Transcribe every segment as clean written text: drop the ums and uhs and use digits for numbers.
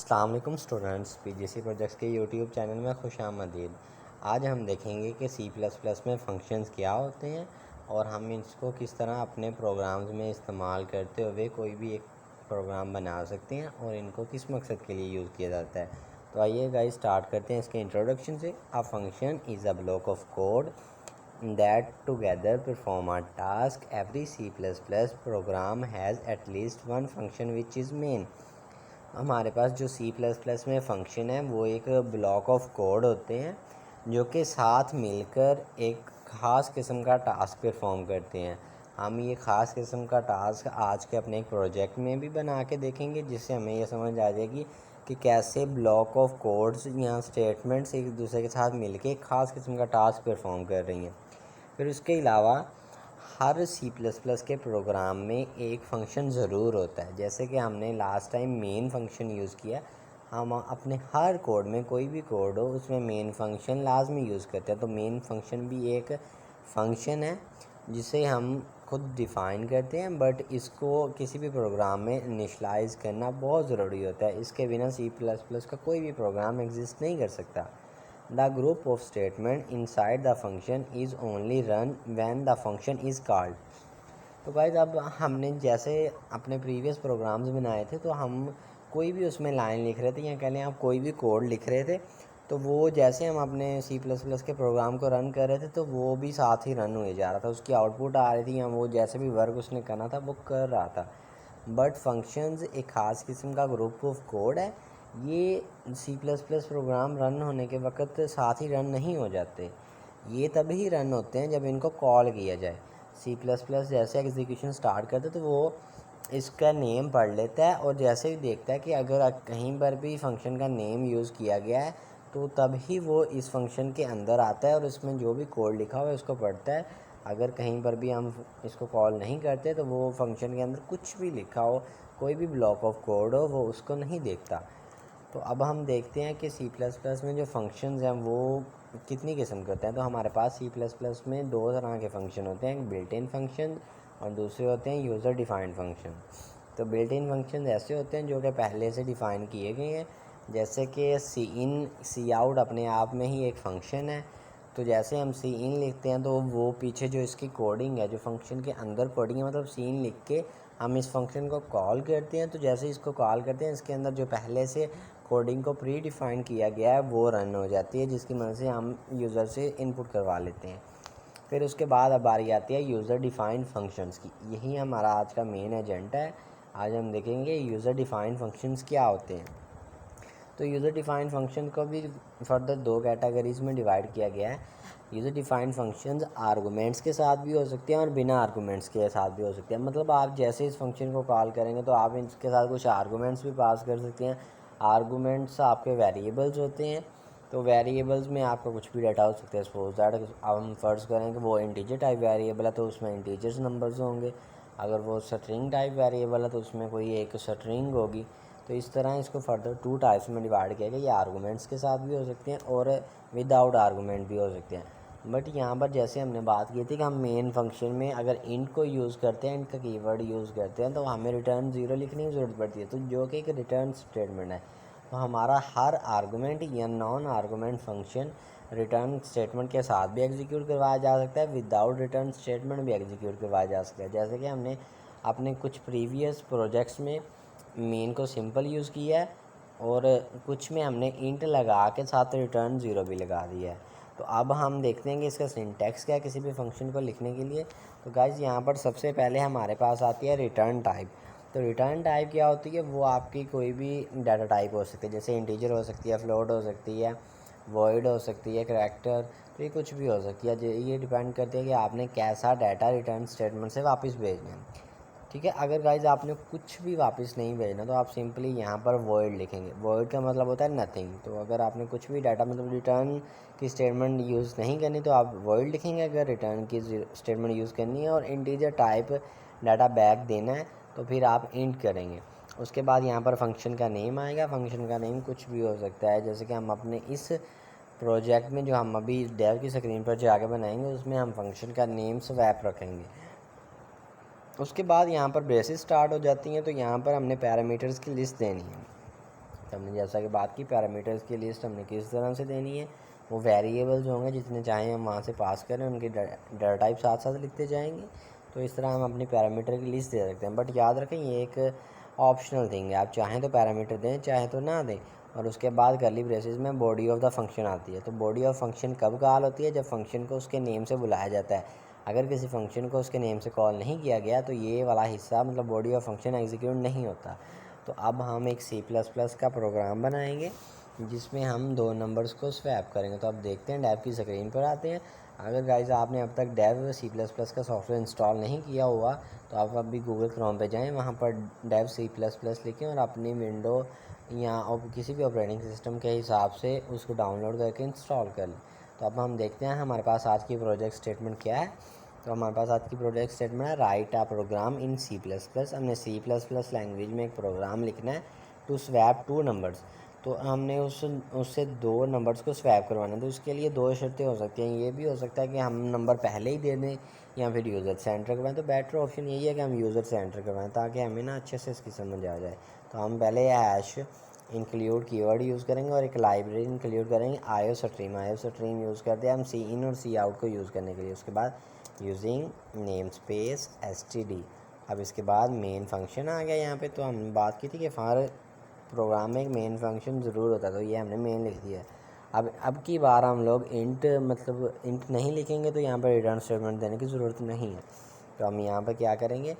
अस्सलाम वालेकुम students, PGC projects के यूट्यूब चैनल में खुशामदीद। आज हम देखेंगे कि सी प्लस प्लस में फ़ंक्शंस क्या होते हैं और हम इसको किस तरह अपने प्रोग्राम्स में इस्तेमाल करते हुए कोई भी एक प्रोग्राम बना सकते हैं और इनको किस मकसद के लिए यूज़ किया जाता है। तो आइए गाइस स्टार्ट करते हैं इसके इंट्रोडक्शन से। A function is a block of code that together perform a task. Every C++ program has at least one function which is main. हमारे पास जो सी प्लस प्लस में फ़ंक्शन है वो एक ब्लॉक ऑफ कोड होते हैं जो कि साथ मिलकर एक ख़ास किस्म का टास्क परफॉर्म करते हैं। हम ये ख़ास किस्म का टास्क आज के अपने एक प्रोजेक्ट में भी बना के देखेंगे, जिससे हमें ये समझ आ जाएगी कि कैसे ब्लॉक ऑफ कोड्स या स्टेटमेंट्स एक दूसरे के साथ मिलके एक ख़ास किस्म का टास्क परफॉर्म कर रही हैं। फिर उसके अलावा हर सी प्लस प्लस के प्रोग्राम में एक फ़ंक्शन ज़रूर होता है। जैसे कि हमने last time main function use किया, हम अपने हर कोड में कोई भी कोड हो उसमें मेन फ़ंक्शन लाजमी यूज़ करते हैं। तो मेन फ़ंक्शन भी एक फ़ंक्शन है जिसे हम खुद डिफ़ाइन करते हैं, बट इसको किसी भी प्रोग्राम में इनिशलाइज़ करना बहुत ज़रूरी होता है। इसके बिना सी प्लस प्लस का कोई भी प्रोग्राम एग्जिस्ट नहीं कर सकता। The group of statement inside the function is only run when the function is called. तो गाइज अब हमने जैसे अपने प्रीवियस प्रोग्राम्स बनाए थे, तो हम कोई भी उसमें लाइन लिख रहे थे या कह लें आप कोई भी कोड लिख रहे थे, तो वो जैसे हम अपने सी प्लस प्लस के प्रोग्राम को रन कर रहे थे तो वो भी साथ ही रन हुए जा रहा था। उसकी आउटपुट आ रही थी या वो जैसे भी वर्क उसने करना था वो कर रहा था। बट फंक्शंस एक ख़ास किस्म का ग्रुप ऑफ कोड है। ये C plus plus program run होने के वक्त साथ ही रन नहीं हो जाते। ये तभी रन होते हैं जब इनको कॉल किया जाए। सी प्लस प्लस जैसे एग्जीक्यूशन स्टार्ट करते तो वो इसका नेम पढ़ लेता है और जैसे ही देखता है कि अगर कहीं पर भी फंक्शन का नेम यूज़ किया गया है तो तभी वो इस फंक्शन के अंदर आता है और इसमें जो भी कोड लिखा हुआ है उसको पढ़ता है। अगर कहीं पर भी हम इसको कॉल नहीं करते तो वो फंक्शन के अंदर कुछ भी लिखा हो, कोई भी ब्लॉक ऑफ कोड हो, वो उसको नहीं देखता। तो अब हम देखते हैं कि सी प्लस प्लस में जो फंक्शंस हैं वो कितनी किस्म के होते हैं। तो हमारे पास सी प्लस प्लस में दो तरह के फंक्शन होते हैं, बिल्ट इन फंक्शन और दूसरे होते हैं यूज़र डिफाइंड फंक्शन। तो बिल्ट इन फंक्शन ऐसे होते हैं जो कि पहले से डिफ़ाइन किए गए हैं, जैसे कि सी इन सी आउट अपने आप में ही एक फ़ंक्शन है। तो जैसे हम सी इन लिखते हैं तो वो पीछे जो इसकी कोडिंग है, जो फंक्शन के अंदर कोडिंग है, मतलब सी इन लिख के हम इस फंक्शन को कॉल करते हैं। तो जैसे इसको कॉल करते हैं इसके अंदर जो पहले से कोडिंग को प्री डिफ़ाइन किया गया है वो रन हो जाती है, जिसकी मदद से हम यूज़र से इनपुट करवा लेते हैं। फिर उसके बाद अब बारी आती है यूज़र डिफ़ाइंड फंक्शंस की। यही हमारा आज का मेन एजेंडा है। आज हम देखेंगे यूज़र डिफ़ाइंड फंक्शंस क्या होते हैं। तो यूज़र डिफ़ाइंड फंक्शन को भी फर्दर दो कैटेगरीज़ में डिवाइड किया गया है। यूज़र डिफ़ाइंड फंक्शंस आर्गूमेंट्स के साथ भी हो सकते हैं और बिना आर्गूमेंट्स के साथ भी हो सकते हैं। मतलब आप जैसे इस फंक्शन को कॉल करेंगे तो आप इसके साथ कुछ आर्गूमेंट्स भी पास कर सकते हैं। आर्गूमेंट्स आपके वेरिएबल्स होते हैं। तो वेरिएबल्स में आपका कुछ भी डाटा हो सकता है। सपोज दैट अब हम फ़र्ज़ करें कि वो इंटीजर टाइप वेरिएबल है तो उसमें इंटीजर्स नंबर्स होंगे। अगर वो स्ट्रिंग टाइप वेरिएबल है तो उसमें कोई एक स्ट्रिंग होगी। तो इस तरह इसको फर्दर टू टाइप्स में डिवाइड किया गया। ये आर्गूमेंट्स के साथ भी हो सकते हैं और विदाउट आर्गूमेंट भी हो सकते हैं। बट यहाँ पर जैसे हमने बात की थी कि हम मेन फंक्शन में अगर इंट को यूज़ करते हैं, इंट का कीवर्ड यूज़ करते हैं, तो हमें रिटर्न ज़ीरो लिखने की ज़रूरत पड़ती है, तो जो कि एक रिटर्न स्टेटमेंट है। तो हमारा हर आर्गूमेंट या non argument function return statement के साथ भी एग्जीक्यूट करवाया जा सकता है, विदाउट रिटर्न स्टेटमेंट भी एग्जीक्यूट करवाया जा सकता है। जैसे कि हमने अपने कुछ प्रीवियस प्रोजेक्ट्स में मेन को सिंपल यूज़ किया है और कुछ में हमने इंट लगा के साथ रिटर्न ज़ीरो भी लगा दिया है। तो अब हम देखते हैं कि इसका सिंटैक्स क्या है किसी भी फंक्शन को लिखने के लिए। तो गाइज़ यहाँ पर सबसे पहले हमारे पास आती है रिटर्न टाइप। तो रिटर्न टाइप क्या होती है, वो आपकी कोई भी डाटा टाइप हो सकती है, जैसे इंटीजर हो सकती है, फ्लोट हो सकती है, वॉइड हो सकती है, करैक्टर, तो ये कुछ भी हो सकती है। ये डिपेंड करती है कि आपने कैसा डाटा रिटर्न स्टेटमेंट से वापस भेजना है। ठीक है, अगर गाइज़ आपने कुछ भी वापस नहीं भेजना तो आप सिंपली यहाँ पर वॉइड लिखेंगे। वॉइड का मतलब होता है नथिंग। तो अगर आपने कुछ भी डाटा मतलब रिटर्न की स्टेटमेंट यूज़ नहीं करनी तो आप वॉइड लिखेंगे। अगर रिटर्न की स्टेटमेंट यूज़ करनी है और इंटीजर टाइप डाटा बैक देना है तो फिर आप इंट करेंगे। उसके बाद यहाँ पर फंक्शन का नेम आएगा। फंक्शन का नेम कुछ भी हो सकता है, जैसे कि हम अपने इस प्रोजेक्ट में जो हम अभी डेव की स्क्रीन पर जो आगे बनाएंगे उसमें हम फंक्शन का नेम स्वैप रखेंगे। उसके बाद यहाँ पर ब्रेसेस स्टार्ट हो जाती हैं। तो यहाँ पर हमने पैरामीटर्स की लिस्ट देनी है। तो हमने जैसा कि बात की पैरामीटर्स की लिस्ट हमने किस तरह से देनी है, वो वेरिएबल जो होंगे जितने चाहें हम वहाँ से पास करें, उनके डाटा टाइप साथ साथ लिखते जाएंगे। तो इस तरह हम अपनी पैरामीटर की लिस्ट दे सकते हैं। बट याद रखें ये एक ऑप्शनल थिंग है, आप चाहें तो पैरामीटर दें चाहे तो ना दें। और उसके बाद कर्ली ब्रेसेस में बॉडी ऑफ द फंक्शन आती है। तो बॉडी ऑफ फंक्शन कब कॉल होती है, जब फंक्शन को उसके नेम से बुलाया जाता है। अगर किसी फंक्शन को उसके नेम से कॉल नहीं किया गया तो ये वाला हिस्सा मतलब बॉडी ऑफ फंक्शन एग्जीक्यूट नहीं होता। तो अब हम एक C++ का प्रोग्राम बनाएंगे जिसमें हम दो नंबर्स को स्वैप करेंगे। तो अब देखते हैं, डेव की स्क्रीन पर आते हैं। अगर गाइस आपने अब तक डेव C++ का सॉफ्टवेयर इंस्टॉल नहीं किया हुआ तो आप अभी गूगल क्रोम पे जाएं, वहाँ पर डेव C++ लिखें और अपनी विंडो या किसी भी ऑपरेटिंग सिस्टम के हिसाब से उसको डाउनलोड करके इंस्टॉल कर लें। तो अब हम देखते हैं हमारे पास आज की प्रोजेक्ट स्टेटमेंट क्या है। तो हमारे पास आज की प्रोजेक्ट स्टेटमेंट है राइट अ प्रोग्राम इन C++। हमने C++ लैंग्वेज में एक प्रोग्राम लिखना है टू स्वैप टू नंबर्स। तो हमने उससे दो नंबर्स को स्वैप करवाना है। तो इसके लिए दो शर्तें हो सकती हैं। ये भी हो सकता है कि हम नंबर पहले ही दे दें या फिर यूज़र से एंटर करवाएं। तो बेटर ऑप्शन यही है कि हम यूज़र से एंटर करवाएं ताकि हमें ना अच्छे से इसकी समझ आ जाए। तो हम पहले हैश इंक्लूड कीवर्ड यूज़ करेंगे और एक लाइब्रेरी इंक्लूड करेंगे आईओस्ट्रीम यूज़ करते हैं हम सी इन और सी आउट को यूज़ करने के लिए। उसके बाद यूजिंग नेम स्पेस std। अब इसके बाद मेन फंक्शन आ गया यहाँ पे। तो हम बात की थी कि हर प्रोग्राम में एक मेन फंक्शन ज़रूर होता है, तो ये हमने मेन लिख दिया है। अब की बार हम लोग इंट मतलब इंट नहीं लिखेंगे, तो यहाँ पर रिटर्न स्टेटमेंट देने की ज़रूरत नहीं है। तो हम यहाँ पर क्या करेंगे,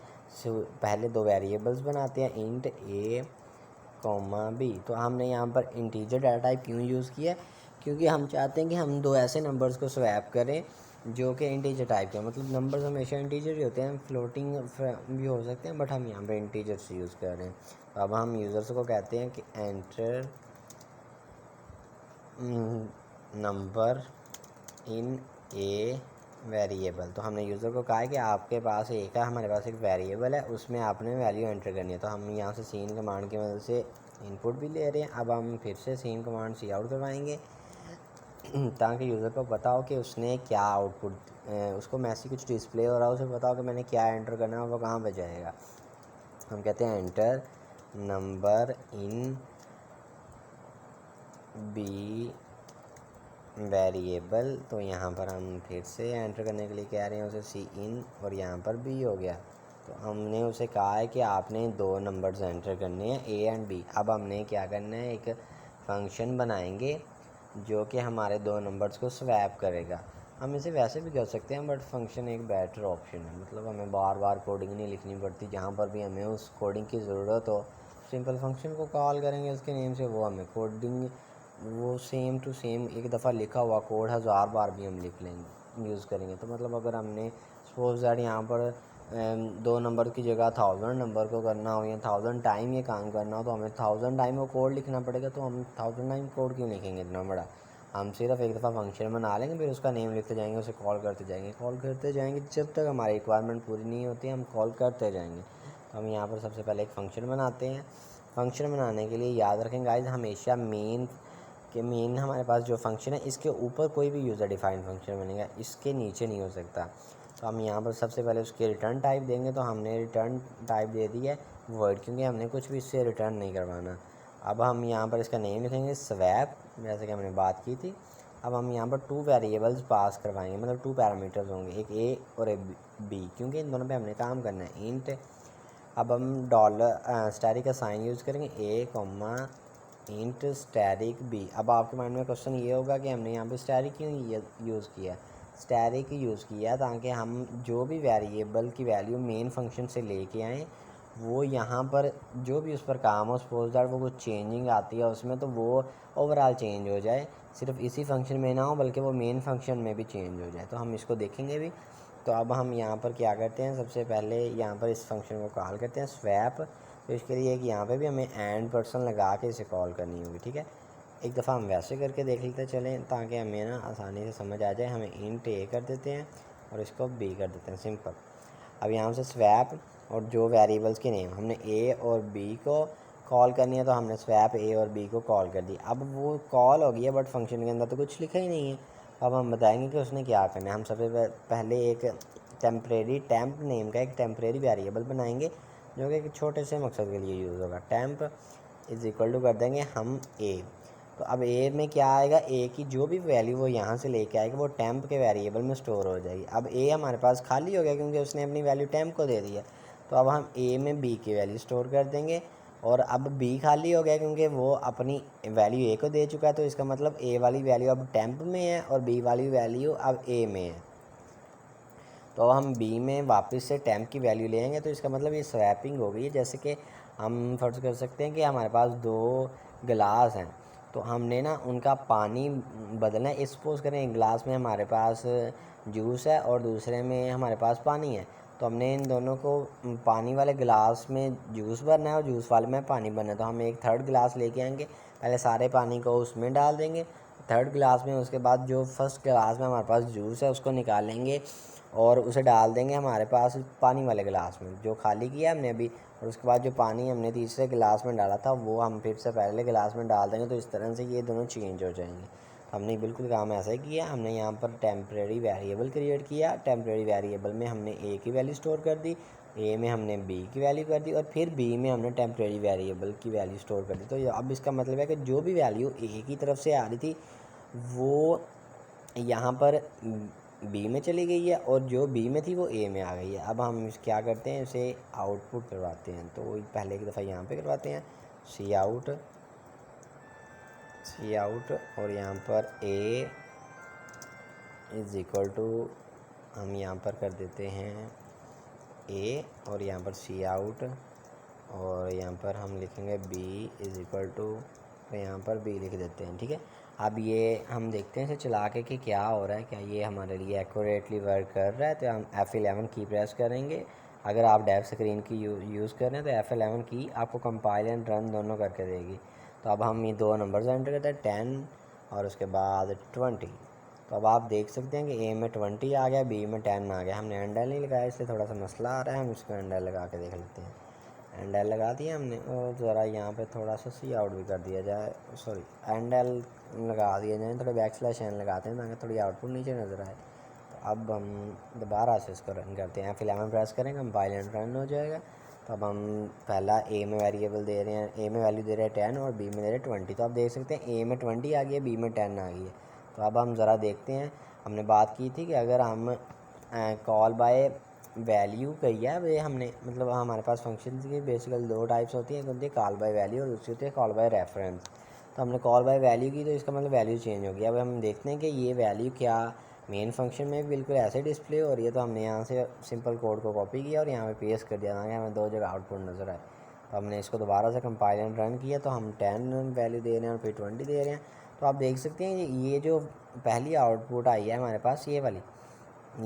पहले दो वेरिएबल्स बनाते हैं, इंट a कॉमा b। तो हमने यहाँ पर इंटीजर डाटा टाइप क्यों यूज़ किया है, क्योंकि हम चाहते हैं कि हम दो ऐसे नंबर्स को स्वैप करें जो कि इंटीजर टाइप के। मतलब नंबर्स हमेशा इंटीजर ही होते हैं, फ्लोटिंग भी हो सकते हैं, बट हम यहाँ पे इंटीजर से यूज़ कर रहे हैं। तो अब हम यूज़र्स को कहते हैं कि enter number in a variable. तो हमने यूज़र को कहा है कि आपके पास एक है, हमारे पास एक वेरिएबल है, उसमें आपने वैल्यू एंटर करनी है। तो हम यहाँ से सीन कमांड की मदद से इनपुट भी ले रहे हैं। अब हम फिर से सीन कमांड सी आउट करवाएंगे ताकि यूज़र को पता हो कि उसने क्या आउटपुट, उसको मैसेज कुछ डिस्प्ले हो रहा है, उसे पता हो कि मैंने क्या एंटर करना है, वो कहाँ पे जाएगा। हम कहते हैं enter number in B variable. तो यहाँ पर हम फिर से एंटर करने के लिए कह रहे हैं उसे सी इन और यहाँ पर बी हो गया। तो हमने उसे कहा है कि आपने दो नंबर्स एंटर करने हैं ए एंड बी। अब हमने क्या करना है, एक फंक्शन बनाएंगे जो कि हमारे दो नंबर्स को स्वैप करेगा। हम इसे वैसे भी कर सकते हैं, बट फंक्शन एक बेटर ऑप्शन है। मतलब हमें बार बार कोडिंग नहीं लिखनी पड़ती, जहाँ पर भी हमें उस कोडिंग की ज़रूरत हो सिंपल फंक्शन को कॉल करेंगे उसके नेम से, वो हमें कोडिंग वो सेम टू सेम एक दफ़ा लिखा हुआ कोड 1000 बार भी हम लिख लेंगे यूज़ करेंगे। तो मतलब अगर हमने सपोज दैट यहाँ पर दो नंबर की जगह 1000 नंबर को करना हो या 1000 टाइम ये काम करना हो, तो हमें 1000 टाइम वो कोड लिखना पड़ेगा। तो हम 1000 टाइम कोड क्यों लिखेंगे इतना बड़ा, हम सिर्फ एक दफ़ा फंक्शन बना लेंगे, फिर उसका नेम लिखते जाएंगे, उसे कॉल करते जाएंगे जब तक हमारी रिक्वायरमेंट पूरी नहीं होती हम कॉल करते जाएंगे। तो हम यहाँ पर सबसे पहले एक फ़ंक्शन बनाते हैं। फंक्शन बनाने के लिए याद रखें गाइज, हमेशा मेन हमारे पास जो फंक्शन है इसके ऊपर कोई भी यूज़र डिफाइंड फंक्शन बनेगा, इसके नीचे नहीं हो सकता। तो हम यहाँ पर सबसे पहले उसके रिटर्न टाइप देंगे। तो हमने रिटर्न टाइप दे दी है वर्ड, क्योंकि हमने कुछ भी इससे रिटर्न नहीं करवाना। अब हम यहाँ पर इसका नेम लिखेंगे स्वैप, जैसे कि हमने बात की थी। अब हम यहाँ पर टू वेरिएबल्स पास करवाएंगे, मतलब टू पैरामीटर्स होंगे, एक ए और एक बी, क्योंकि इन दोनों पे हमने काम करना है इंट। अब हम डॉलर स्टैटिक का साइन यूज़ करेंगे ए कॉमा इंट स्टैटिक बी। अब आपके माइंड में क्वेश्चन ये होगा कि हमने यहाँ पे स्टैटिक क्यों यूज़ किया। स्टैटिक यूज़ किया ताकि हम जो भी वेरिएबल की वैल्यू मेन फंक्शन से लेके आएँ, वो यहाँ पर जो भी उस पर काम हो, सपोज दैट वो कुछ चेंजिंग आती है उसमें, तो वो ओवरऑल चेंज हो जाए, सिर्फ इसी फंक्शन में ना हो बल्कि वो मेन फंक्शन में भी चेंज हो जाए। तो हम इसको देखेंगे भी। तो अब हम यहाँ पर क्या करते हैं, सबसे पहले यहाँ पर इस फंक्शन को कॉल करते हैं स्वैप। तो इसके लिए कि यहाँ पे भी हमें एंड पर्सन लगा के इसे कॉल करनी होगी, ठीक है। एक दफ़ा हम वैसे करके देख लेते चलें ताकि हमें ना आसानी से समझ आ जाए। हमें इंट ए कर देते हैं और इसको बी कर देते हैं, सिंपल। अब यहाँ से स्वैप और जो वेरिएबल्स के नेम हमने ए और बी को कॉल करनी है, तो हमने स्वैप ए और बी को कॉल कर दी। अब वो कॉल हो गई है, बट फंक्शन के अंदर तो कुछ लिखा ही नहीं है। अब हम बताएंगे कि उसने क्या करना है। हम सबसे पहले एक टेम्परेरी टैंप नेम का एक टेम्परेरी वेरिएबल बनाएंगे जो कि एक छोटे से मकसद के लिए यूज़ होगा। टैंप इज़ इक्वल टू कर देंगे हम ए। तो अब ए में क्या आएगा, ए की जो भी वैल्यू वो यहाँ से लेके आएगा वो टेम्प के वेरिएबल में स्टोर हो जाएगी। अब ए हमारे पास खाली हो गया क्योंकि उसने अपनी वैल्यू टेम्प को दे दी है। तो अब हम ए में बी की वैल्यू स्टोर कर देंगे, और अब बी खाली हो गया क्योंकि वो अपनी वैल्यू ए को दे चुका है। तो इसका मतलब ए वाली वैल्यू अब टेम्प में है और बी वाली वैल्यू अब ए में है। तो हम बी में वापस से टेम्प की वैल्यू लेंगे, तो इसका मतलब ये स्वैपिंग हो गई है। जैसे कि हम फर्ज कर सकते हैं कि हमारे पास 2 गिलास हैं, तो हमने ना उनका पानी बदलना है। सपोज़ करें एक गिलास में हमारे पास जूस है और दूसरे में हमारे पास पानी है, तो हमने इन दोनों को पानी वाले गिलास में जूस भरना है और जूस वाले में पानी भरना है। तो हम एक थर्ड गिलास लेके आएंगे, पहले सारे पानी को उसमें डाल देंगे थर्ड गिलास में, उसके बाद जो फर्स्ट गिलास में हमारे पास जूस है उसको निकालेंगे और उसे डाल देंगे हमारे पास पानी वाले गिलास में जो खाली किया हमने अभी। और उसके बाद जो पानी हमने तीसरे गिलास में डाला था वो हम फिर से पहले गिलास में डाल देंगे। तो इस तरह से ये दोनों चेंज हो जाएंगे। हमने बिल्कुल काम ऐसा ही किया। हमने यहाँ पर टेम्परेरी वेरिएबल क्रिएट किया, टेम्परेरी वेरिएबल में हमने ए की वैल्यू स्टोर कर दी, ए में हमने बी की वैल्यू कर दी, और फिर बी में हमने टेम्परेरी वेरिएबल की वैल्यू स्टोर कर दी। तो अब इसका मतलब है कि जो भी वैल्यू ए की तरफ से आ रही थी वो यहाँ पर बी में चली गई है, और जो बी में थी वो ए में आ गई है। अब हम क्या करते हैं, इसे आउटपुट करवाते हैं। तो पहले एक दफ़ा यहाँ पे करवाते हैं सी आउट, और यहाँ पर ए इज़ इक्वल टू हम यहाँ पर कर देते हैं ए, और यहाँ पर सी आउट, और यहाँ पर हम लिखेंगे बी इज़ इक्वल टू, तो यहाँ पर बी लिख देते हैं। ठीक है, अब ये हम देखते हैं इसे चला के कि क्या हो रहा है, क्या ये हमारे लिए एक्यूरेटली वर्क कर रहा है। तो हम F11 की प्रेस करेंगे। अगर आप डेव स्क्रीन की यूज़ कर रहे हैं तो F11 की आपको कंपाइल एंड रन दोनों करके देगी। तो अब हम ये 2 नंबर्स एंटर करते हैं, 10 और उसके बाद 20। तो अब आप देख सकते हैं कि ए में 20 आ गया, बी में 10 आ गया। हमने एंडल नहीं लगाया इसलिए थोड़ा सा मसला आ रहा है, हम इसको एंडल लगा के देख लेते हैं। एंडल लगा दिया हमने, और ज़रा यहाँ पे थोड़ा सा सी आउट भी कर दिया जाए, सॉरी एंडल लगा दिया जाए, थोड़े बैकस्लैश एन लगाते हैं ताकि थोड़ी आउटपुट नीचे नज़र आए। तो अब हम दोबारा से इसको रन करते हैं, F11 प्रेस करेंगे, कंपाइल एंड रन हो जाएगा। तो अब हम पहला ए में वेरिएबल दे रहे हैं, ए में वैल्यू दे रहे हैं 10 और बी में दे रहे हैं 20। तो आप देख सकते हैं ए में 20 आ गई है, बी में 10 आ गई है। तो अब हम ज़रा देखते हैं, हमने बात की थी कि अगर हम कॉल बाय वैल्यू कही है वे हमने, मतलब हमारे पास फंक्शन की बेसिकल 2 टाइप्स होती हैं, एक होती है कॉल बाय वैल्यू और दूसरी होती है कॉल बाय रेफरेंस। तो हमने कॉल बाय वैल्यू की तो इसका मतलब वैल्यू चेंज हो गया। अब हम देखते हैं कि ये वैल्यू क्या मेन फंक्शन में बिल्कुल ऐसे डिस्प्ले हो रही है। तो हमने यहाँ से सिंपल कोड को कॉपी किया और यहाँ पे पेस्ट कर दिया ताकि हमें 2 जगह आउटपुट नज़र आए। तो हमने इसको दोबारा से कंपाइल एंड रन किया, तो हम 10 वैल्यू दे रहे हैं और फिर 20 दे रहे हैं। तो आप देख सकते हैं ये जो पहली आउटपुट आई है हमारे पास, ये वाली,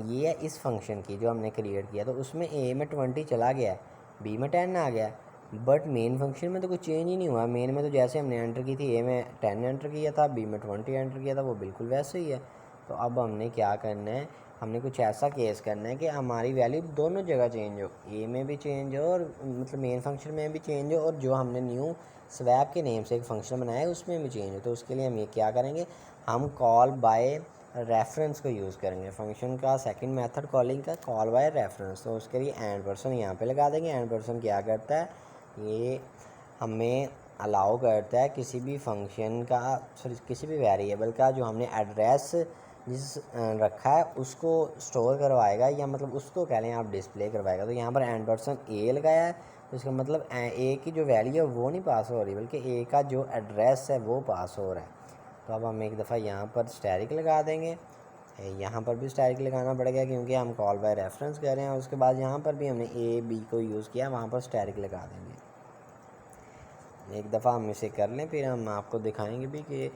ये है इस फंक्शन की जो हमने क्रिएट किया। तो उसमें ए में 20 चला गया, बी में 10 आ गया, बट मेन फंक्शन में तो कुछ चेंज ही नहीं हुआ। मेन में तो जैसे हमने एंटर की थी, ए में 10 एंटर किया था, बी में 20 एंटर किया था, वो बिल्कुल वैसे ही है। तो अब हमने क्या करना है, हमने कुछ ऐसा केस करना है कि हमारी वैल्यू दोनों जगह चेंज हो, ए में भी चेंज हो और मतलब मेन फंक्शन में भी चेंज हो, और जो हमने न्यू स्वैप के नेम से एक फंक्शन बनाया है उसमें भी चेंज हो। तो उसके लिए हम ये क्या करेंगे, हम कॉल बाय रेफरेंस को यूज़ करेंगे। फंक्शन का सेकंड मेथड कॉलिंग का कॉल बाय रेफरेंस। तो उसके लिए एंड पर्सन यहाँ पे लगा देंगे। एंड पर्सन क्या करता है, ये हमें अलाउ करता है किसी भी फंक्शन का, सॉरी किसी भी वेरिएबल का जो हमने एड्रेस जिस रखा है उसको स्टोर करवाएगा, या मतलब उसको कह लें आप डिस्प्ले करवाएगा। तो यहाँ पर एंड पर्सन ए लगाया है, तो इसका मतलब ए की जो वैल्यू है वो नहीं पास हो रही, बल्कि ए का जो एड्रेस है वो पास हो रहा है। तो अब हम एक दफ़ा यहाँ पर स्टैरिक लगा देंगे, यहाँ पर भी स्टैरिक लगाना पड़ेगा क्योंकि हम कॉल बाय रेफरेंस कर रहे हैं। उसके बाद यहाँ पर भी हमने ए बी को यूज़ किया, वहाँ पर स्टैरिक लगा देंगे। एक दफ़ा हम इसे कर लें, फिर हम आपको दिखाएंगे भी कि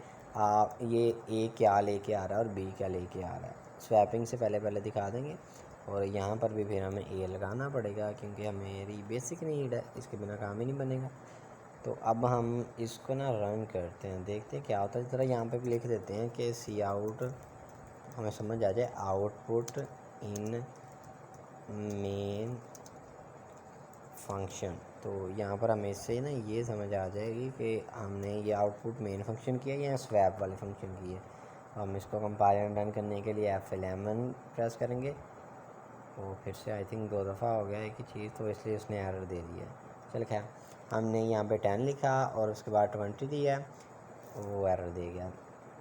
ये ए क्या लेके आ रहा है और बी क्या लेके आ रहा है। स्वैपिंग से पहले दिखा देंगे, और यहाँ पर भी फिर हमें ए लगाना पड़ेगा क्योंकि हमेरी बेसिक नीड है, इसके बिना काम ही नहीं बनेगा। तो अब हम इसको ना रन करते हैं, देखते हैं क्या होता है। ज़रा यहाँ पे भी लिख देते हैं कि सी आउट, हमें समझ आ जाए आउटपुट इन मेन फंक्शन। तो यहाँ पर हमें इससे ना ये समझ आ जाएगी कि हमने ये आउटपुट मेन फंक्शन किया या स्वैप वाले फंक्शन की है। हम इसको कंपाइल एंड रन करने के लिए F11 प्रेस करेंगे। तो फिर से आई थिंक 2 दफ़ा हो गया एक ही चीज़, तो इसलिए उसने एरर दे दिया। चल खैर, हमने यहाँ पे 10 लिखा और उसके बाद 20 दिया, वो एरर दे गया।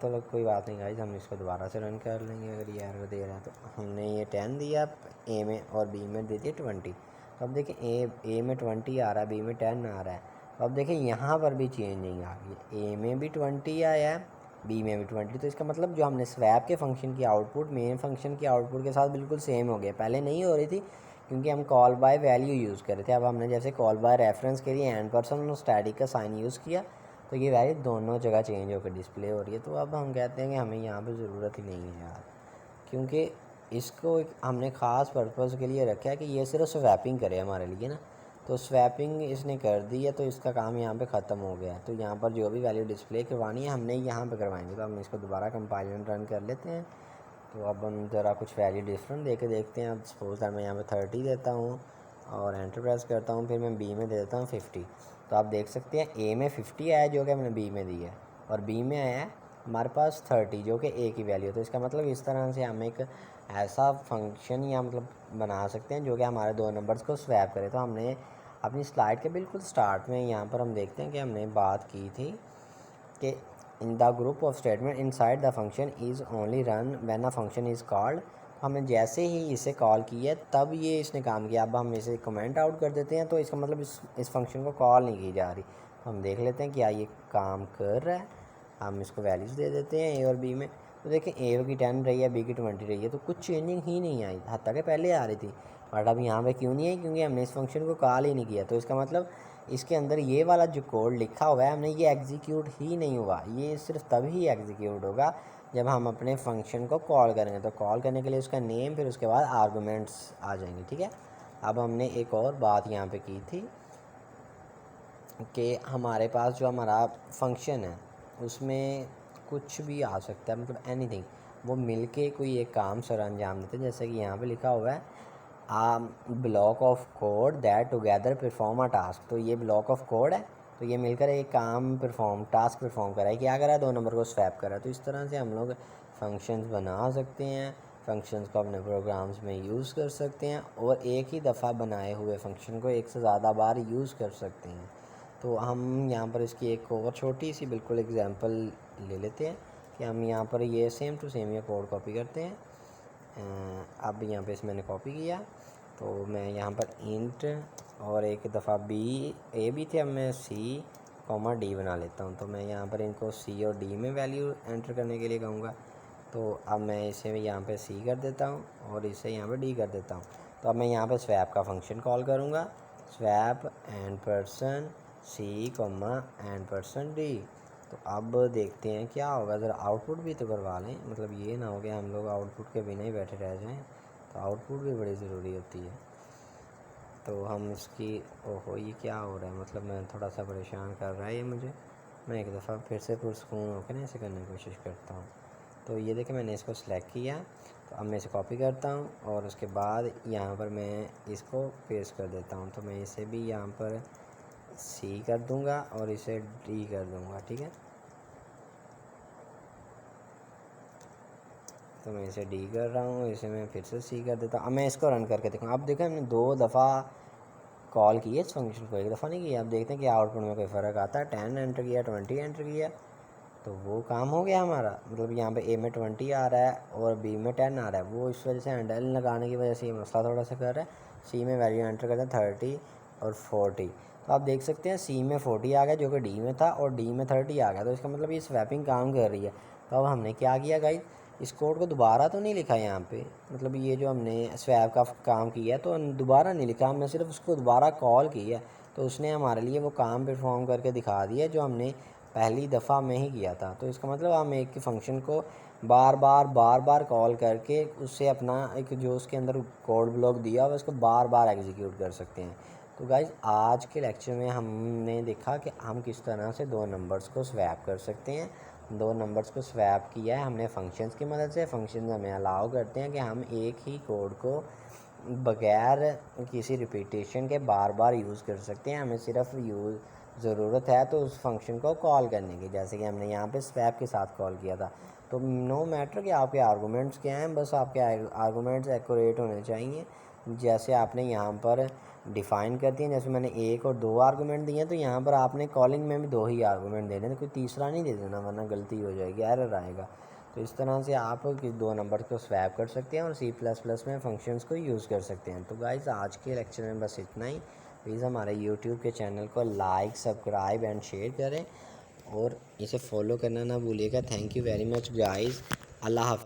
तो कोई बात नहीं गाइस, हम इसको दोबारा से रन कर लेंगे अगर ये एरर दे रहा है। तो हमने ये 10 दिया, ए में और बी में दे दिया 20। तो अब देखिए ए में 20 आ रहा है, बी में 10 आ रहा है। तो अब देखिए यहाँ पर भी चेंजिंग आ गई, ए में भी 20 आया है, बी में भी 20। तो इसका मतलब जो हमने स्वैप के फंक्शन की आउटपुट मेन फंक्शन की आउटपुट के साथ बिल्कुल सेम हो गया। पहले नहीं हो रही थी क्योंकि हम कॉल बाय वैल्यू यूज़ कर रहे थे। अब हमने जैसे कॉल बाय रेफरेंस के लिए एंड पर्सन और स्टैटिक का साइन यूज़ किया, तो ये वैल्यू दोनों जगह चेंज होकर डिस्प्ले हो रही है। तो अब हम कहते हैं कि हमें यहाँ पे ज़रूरत ही नहीं है यार, क्योंकि इसको एक हमने ख़ास पर्पज़ के लिए रखा है कि ये सिर्फ स्वैपिंग करे हमारे लिए ना। तो स्वैपिंग इसने कर दी है, तो इसका काम यहाँ पे ख़त्म हो गया है। तो यहाँ पर जो भी वैल्यू डिस्प्ले करवानी है हमने यहाँ पे करवाएंगे। तो हम इसको दोबारा कंपाइल एंड रन कर लेते हैं। तो अब हम ज़रा कुछ वैल्यू डिफरेंट दे के देखते हैं। अब सपोज दैट मैं यहाँ पे 30 देता हूँ और एंटर प्रेस करता हूँ, फिर मैं बी में दे देता हूँ 50। तो आप देख सकते हैं ए में 50 आया जो कि मैंने बी में दी है, और बी में आया है हमारे पास 30 जो कि ए की वैल्यू है। तो इसका मतलब इस तरह से हम एक ऐसा फंक्शन या मतलब बना सकते हैं जो कि हमारे दो नंबर्स को स्वैप करे। तो हमने अपनी स्लाइड के बिल्कुल स्टार्ट में यहाँ पर हम देखते हैं कि हमने बात की थी कि in the group of statement inside the function is only run when a function is called. हमने जैसे ही इसे कॉल किया तब ये इसने काम किया। अब हम इसे कमेंट आउट कर देते हैं, तो इसका मतलब इस फंक्शन को कॉल नहीं की जा रही। हम देख लेते हैं क्या ये काम कर रहा है। हम इसको वैल्यूज़ दे देते हैं ए और बी में। तो देखें ए की 10 रही है, बी की 20 रही है, तो कुछ चेंजिंग ही नहीं आई, हद तक पहले आ रही थी। बट अब यहाँ पे क्यों नहीं आई? क्योंकि हमने इस फंक्शन को कॉल ही नहीं किया। तो इसका मतलब इसके अंदर ये वाला जो कोड लिखा हुआ है हमने, ये एग्जीक्यूट ही नहीं हुआ। ये सिर्फ तभी एग्जीक्यूट होगा जब हम अपने फंक्शन को कॉल करेंगे। तो कॉल करने के लिए उसका नेम, फिर उसके बाद आर्गूमेंट्स आ जाएंगे, ठीक है। अब हमने एक और बात यहाँ पे की थी कि हमारे पास जो हमारा फंक्शन है उसमें कुछ भी आ सकता है, मतलब एनीथिंग, वो मिलके कोई एक काम सर अंजाम देते हैं। जैसे कि यहाँ पे लिखा हुआ है block of code that together perform a task. तो ये ब्लॉक ऑफ कोड है, तो ये मिलकर एक काम टास्क परफॉर्म करा है। क्या करा है? दो नंबर को स्वैप करा है। तो इस तरह से हम लोग फंक्शंस बना सकते हैं, फंक्शंस को अपने प्रोग्राम्स में यूज़ कर सकते हैं, और एक ही दफ़ा बनाए हुए फंक्शन को एक से ज़्यादा बार यूज़ कर सकते हैं। तो हम यहाँ पर इसकी एक और छोटी सी बिल्कुल एग्जांपल ले लेते हैं कि हम यहाँ पर ये सेम टू सेम ये कोड कॉपी करते हैं। अब यहाँ पे इस मैंने कॉपी किया, तो मैं यहाँ पर इंट और एक दफ़ा ए भी थे, अब मैं सी कॉमा डी बना लेता हूँ। तो मैं यहाँ पर इनको सी और डी में वैल्यू एंटर करने के लिए कहूँगा। तो अब मैं इसे यहाँ पे सी कर देता हूँ और इसे यहाँ पे डी कर देता हूँ। तो अब मैं यहाँ पे स्वैप का फंक्शन कॉल करूँगा, swap ampersand C comma ampersand D. तो अब देखते हैं क्या होगा, ज़रा आउटपुट भी तो करवा लें, मतलब ये ना हो गया हम लोग आउटपुट के बिना ही बैठे रह जाएं। तो आउटपुट भी बड़ी ज़रूरी होती है। तो हम इसकी ओहो ये क्या हो रहा है, मतलब मैं थोड़ा सा परेशान कर रहा है ये मुझे। मैं एक दफ़ा फिर से पुरसकून होकर ना इसे करने की कोशिश करता हूँ। तो ये देखिए मैंने इसको सिलेक्ट किया, तो अब मैं इसे कॉपी करता हूँ और उसके बाद यहाँ पर मैं इसको पेस्ट कर देता हूँ। तो मैं इसे भी यहाँ पर सी कर दूँगा और इसे डी कर दूँगा, ठीक है। तो मैं इसे डी कर रहा हूँ, इसे मैं फिर से सी कर देता हूँ। अब मैं इसको रन करके देखूँ। अब देखो हमने दो दफ़ा कॉल की है इस फंक्शन को, एक दफ़ा नहीं किया। अब देखते हैं कि आउटपुट में कोई फ़र्क आता है। 10 एंटर किया, 20 एंटर किया, तो वो काम हो गया हमारा। मतलब यहाँ पे ए में 20 आ रहा है और बी में 10 आ रहा है, वो इस वजह से हैंडल लगाने की वजह से ये मसला थोड़ा सा कर रहा है। सी में वैल्यू एंटर करते हैं 30 और 40। तो आप देख सकते हैं सी में 40 आ गया जो कि डी में था, और डी में 30 आ गया। तो इसका मतलब ये स्वैपिंग काम कर रही है। तो अब हमने क्या किया गाइस, इस कोड को दोबारा तो नहीं लिखा यहाँ पे, मतलब ये जो हमने स्वैप का काम किया है तो दोबारा नहीं लिखा, हमने सिर्फ उसको दोबारा कॉल किया। तो उसने हमारे लिए वो काम परफॉर्म करके दिखा दिया जो हमने पहली दफ़ा में ही किया था। तो इसका मतलब हम एक फंक्शन को बार बार कॉल करके उससे अपना एक जो उसके अंदर कोड ब्लॉक दिया हुआ उसको बार बार एग्जीक्यूट कर सकते हैं। तो गाइज़ आज के लेक्चर में हमने देखा कि हम किस तरह से दो नंबर्स को स्वैप कर सकते हैं। दो नंबर्स को स्वैप किया है हमने फंक्शंस की मदद से। फंक्शंस हमें अलाउ करते हैं कि हम एक ही कोड को बगैर किसी रिपीटेशन के बार बार यूज़ कर सकते हैं। हमें सिर्फ ज़रूरत है तो उस फंक्शन को कॉल करने की, जैसे कि हमने यहाँ पे स्वैप के साथ कॉल किया था। तो नो मैटर कि आपके आर्गूमेंट्स क्या हैं, बस आपके आर्गूमेंट्स एक्यूरेट होने चाहिए। जैसे आपने यहाँ पर डिफ़ाइन करती हैं। जैसे मैंने 1 और 2 आर्गूमेंट दिए हैं, तो यहाँ पर आपने कॉलिंग में भी 2 ही आर्गूमेंट देने हैं, कोई तीसरा नहीं दे देना, वरना गलती हो जाएगी, एरर आएगा। तो इस तरह से आप 2 नंबर को स्वैप कर सकते हैं और C++ में फंक्शंस को यूज़ कर सकते हैं। तो गाइज़ आज के लेक्चर में बस इतना ही। प्लीज़ हमारे यूट्यूब के चैनल को लाइक, सब्सक्राइब एंड शेयर करें और इसे फॉलो करना ना भूलिएगा। Thank you very much guys. अल्लाह हाफ़िज़।